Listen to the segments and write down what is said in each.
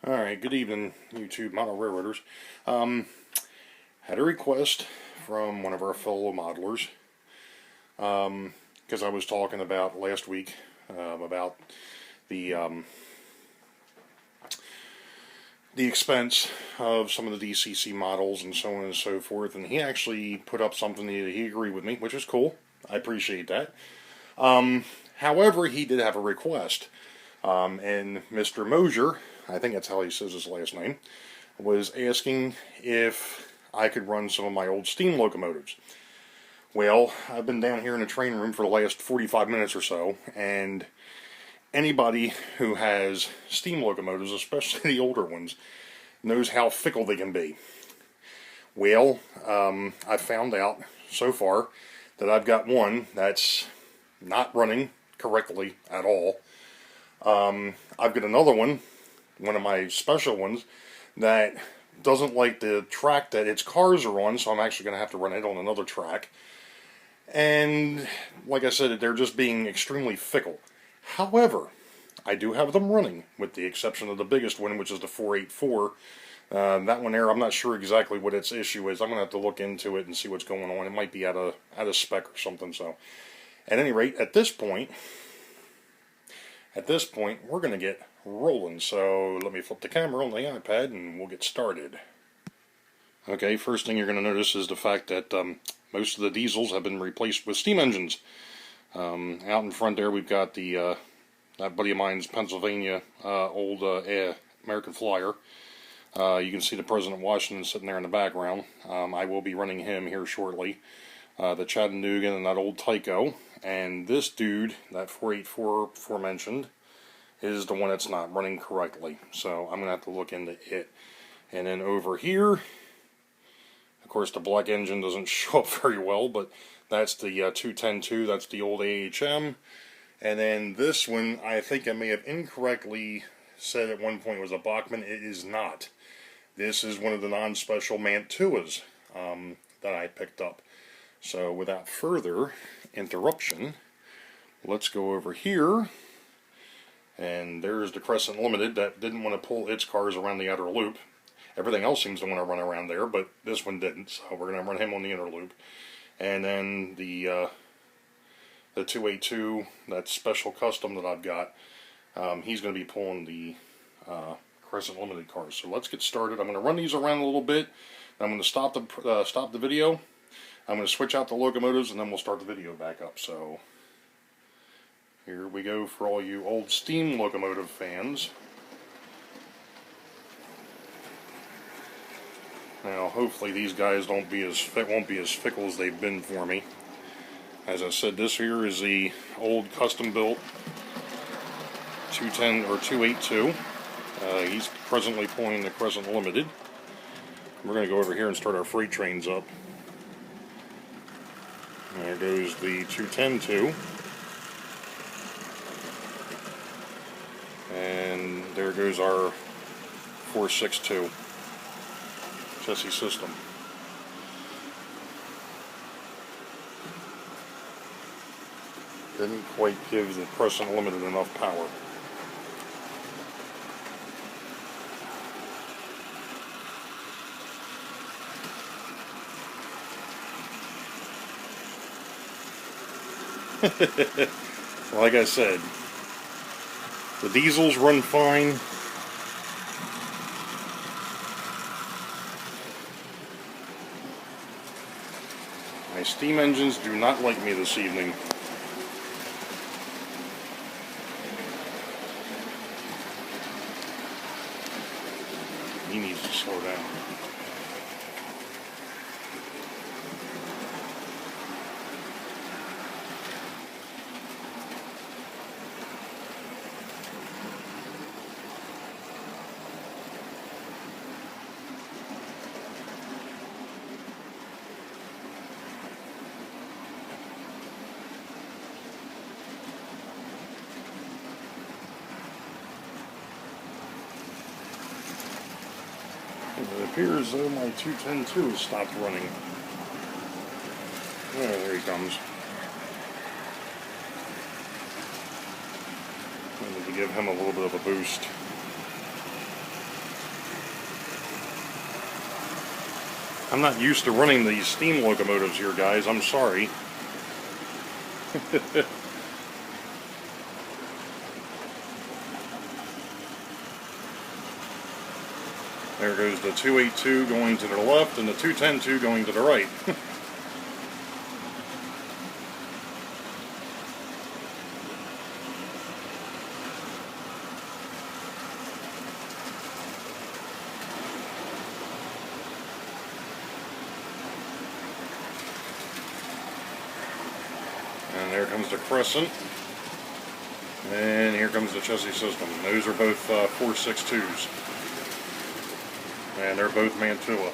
Alright, good evening, YouTube model railroaders. Had a request from one of our fellow modelers, because I was talking about last week about the expense of some of the DCC models and so on and so forth, and he actually put up something that he agreed with me, which is cool. I appreciate that. However, he did have a request, and Mr. Mosier, I think that's how he says his last name, was asking if I could run some of my old steam locomotives. Well, I've been down here in the train room for the last 45 minutes or so, and anybody who has steam locomotives, especially the older ones, knows how fickle they can be. Well, I found out so far that I've got one that's not running correctly at all. I've got another one of my special ones, that doesn't like the track that its cars are on, so I'm actually going to have to run it on another track. And like I said, they're just being extremely fickle. However, I do have them running, with the exception of the biggest one, which is the 484. That one there, I'm not sure exactly what its issue is. I'm going to have to look into it and see what's going on. It might be out of spec or something. So, at any rate, at this point, we're going to get rolling. So let me flip the camera on the iPad and we'll get started. Okay, first thing you're going to notice is the fact that most of the diesels have been replaced with steam engines. Out in front there we've got the that buddy of mine's Pennsylvania old American Flyer. You can see the President Washington sitting there in the background. I will be running him here shortly. The Chattanooga and that old Tyco. And this dude, that 484 aforementioned, is the one that's not running correctly. So I'm going to have to look into it. And then over here, of course the black engine doesn't show up very well, but that's the 210-2, that's the old AHM. And then this one, I think I may have incorrectly said at one point was a Bachmann. It is not. This is one of the non-special Mantuas that I picked up. So without further interruption, let's go over here. And there's the Crescent Limited that didn't want to pull its cars around the outer loop. Everything else seems to want to run around there, but this one didn't. So we're going to run him on the inner loop. And then the 282, that special custom that I've got, he's going to be pulling the Crescent Limited cars. So let's get started. I'm going to run these around a little bit. I'm going to stop the video. I'm going to switch out the locomotives, and then we'll start the video back up. So here we go for all you old steam locomotive fans. Now, hopefully these guys won't be as fickle as they've been for me. As I said, this here is the old custom-built 210 or 282. He's presently pulling the Crescent Limited. We're going to go over here and start our freight trains up. There goes the 210-2. And there goes our 462 chassis system. Didn't quite give the Crescent Limited enough power. Like I said, the diesels run fine. My steam engines do not like me this evening. He needs to slow down. It appears as though my 210-2 has stopped running. Oh, there he comes. I need to give him a little bit of a boost. I'm not used to running these steam locomotives here, guys. I'm sorry. There goes the 282 going to the left and the 210-2 going to the right. And there comes the crescent. And here comes the chassis system. Those are both 462s. And they're both Mantua.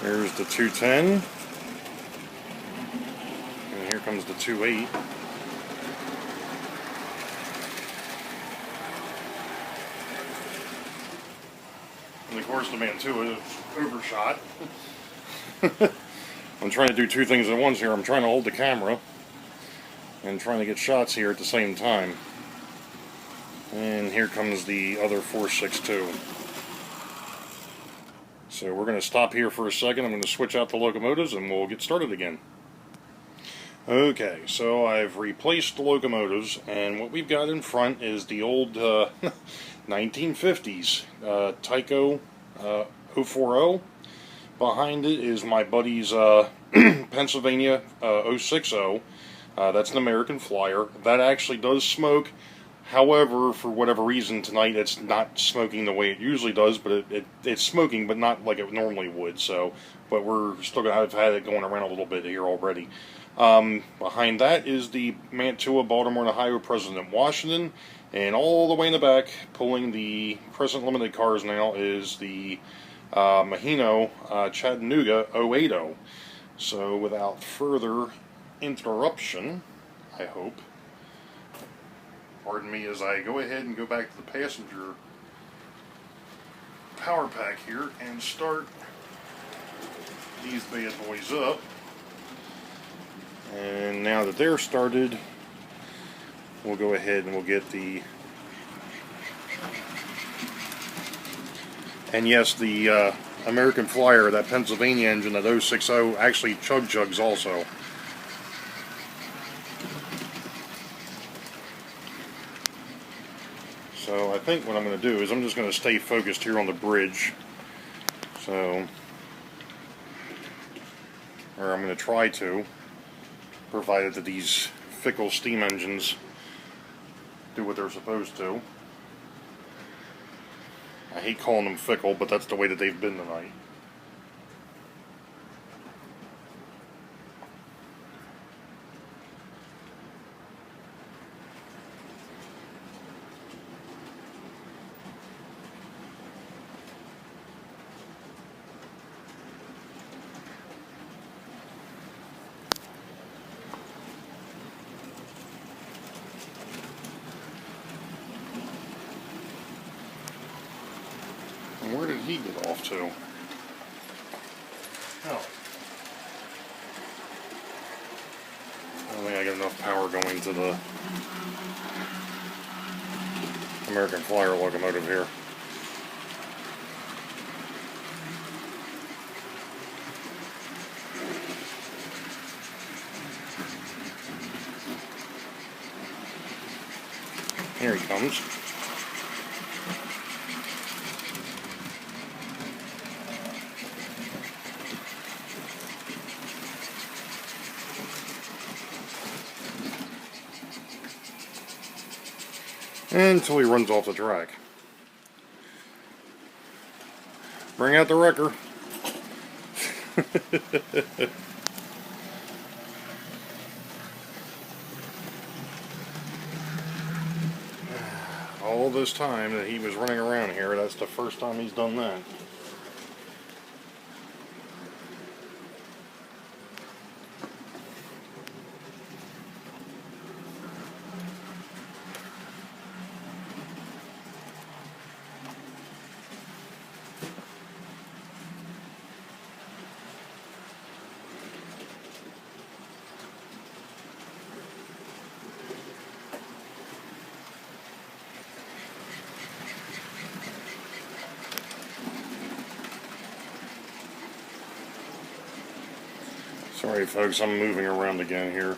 There's the 210. And here comes the 28. And of course the Mantua is overshot. I'm trying to do two things at once here. I'm trying to hold the camera and trying to get shots here at the same time. And here comes the other 462. So we're going to stop here for a second. I'm going to switch out the locomotives and we'll get started again. Okay, so I've replaced the locomotives, and what we've got in front is the old 1950s Tyco 040. Behind it is my buddy's Pennsylvania 060. That's an American Flyer. That actually does smoke. However, for whatever reason tonight it's not smoking the way it usually does, but it's smoking, but not like it normally would. So, but we're still gonna have had it going around a little bit here already. Behind that is the Mantua Baltimore and Ohio President Washington, and all the way in the back, pulling the Crescent Limited cars now, is the Mahino Chattanooga 080. So, without further interruption, I hope. Pardon me as I go ahead and go back to the passenger power pack here and start these bad boys up. And now that they're started, we'll go ahead and we'll get the... And yes, the American Flyer, that Pennsylvania engine, that 060, actually chugs also. So I think what I'm going to do is I'm just going to stay focused here on the bridge. So, or I'm going to try to, provided that these fickle steam engines do what they're supposed to. I hate calling them fickle, but that's the way that they've been tonight. And where did he get off to? Oh. I don't think I got enough power going to the American Flyer locomotive here. Here he comes. Until he runs off the track. Bring out the wrecker. All this time that he was running around here, that's the first time he's done that. Sorry folks, I'm moving around again here.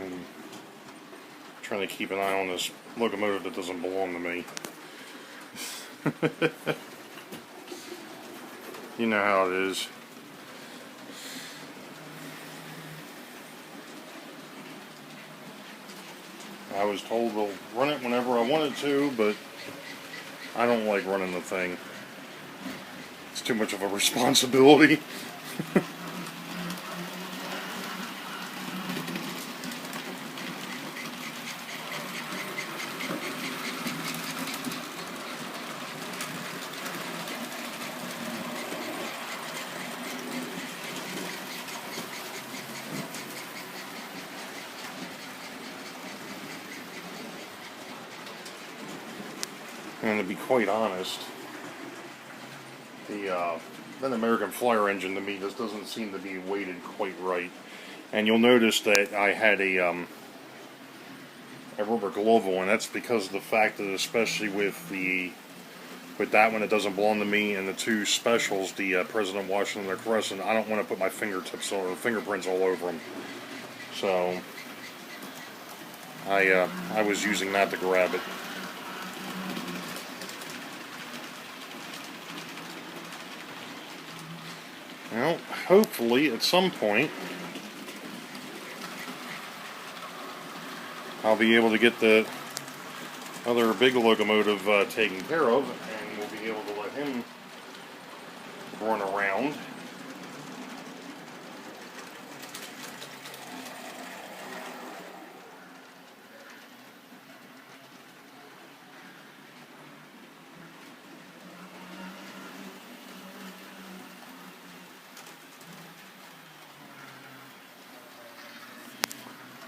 I'm trying to keep an eye on this locomotive that doesn't belong to me. You know how it is. I was told to run it whenever I wanted to, but I don't like running the thing. It's too much of a responsibility. And to be quite honest, that American Flyer engine to me just doesn't seem to be weighted quite right. And you'll notice that I had a rubber glove on. That's because of the fact that, especially with that one, it doesn't belong to me, and the two specials, the President Washington and the Crescent, I don't want to put my fingertips or fingerprints all over them. So I was using that to grab it. Well, hopefully at some point I'll be able to get the other big locomotive taken care of, and we'll be able to let him run around.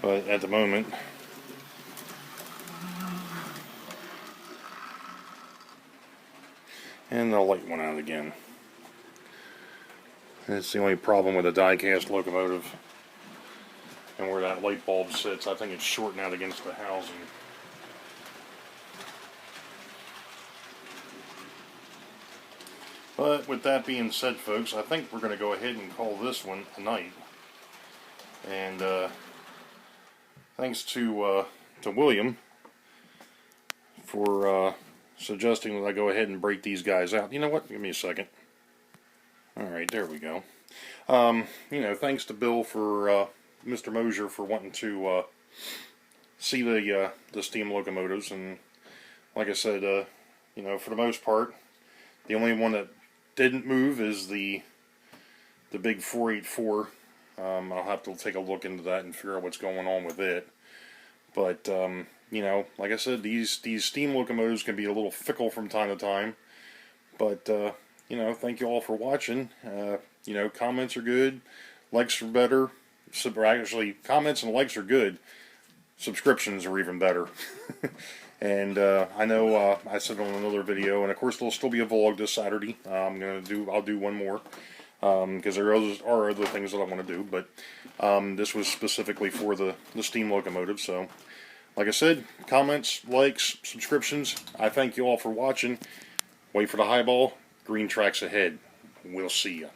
But at the moment, and the light went out again. That's the only problem with a die-cast locomotive and where that light bulb sits. I think it's shorting out against the housing. But with that being said, folks, I think we're going to go ahead and call this one a night. And thanks to William for suggesting that I go ahead and break these guys out. You know what? Give me a second. Alright, there we go. Thanks to Bill for Mr. Mosier for wanting to see the steam locomotives, and like I said, for the most part, the only one that didn't move is the big 484. I'll have to take a look into that and figure out what's going on with it. But like I said, these steam locomotives can be a little fickle from time to time. But thank you all for watching. Comments are good, likes are better. Actually, comments and likes are good. Subscriptions are even better. And I know I said on another video, and of course there'll still be a vlog this Saturday. I'll do one more because there are other things that I want to do, but this was specifically for the steam locomotive. So, like I said, comments, likes, subscriptions. I thank you all for watching. Wait for the highball. Green tracks ahead. We'll see ya.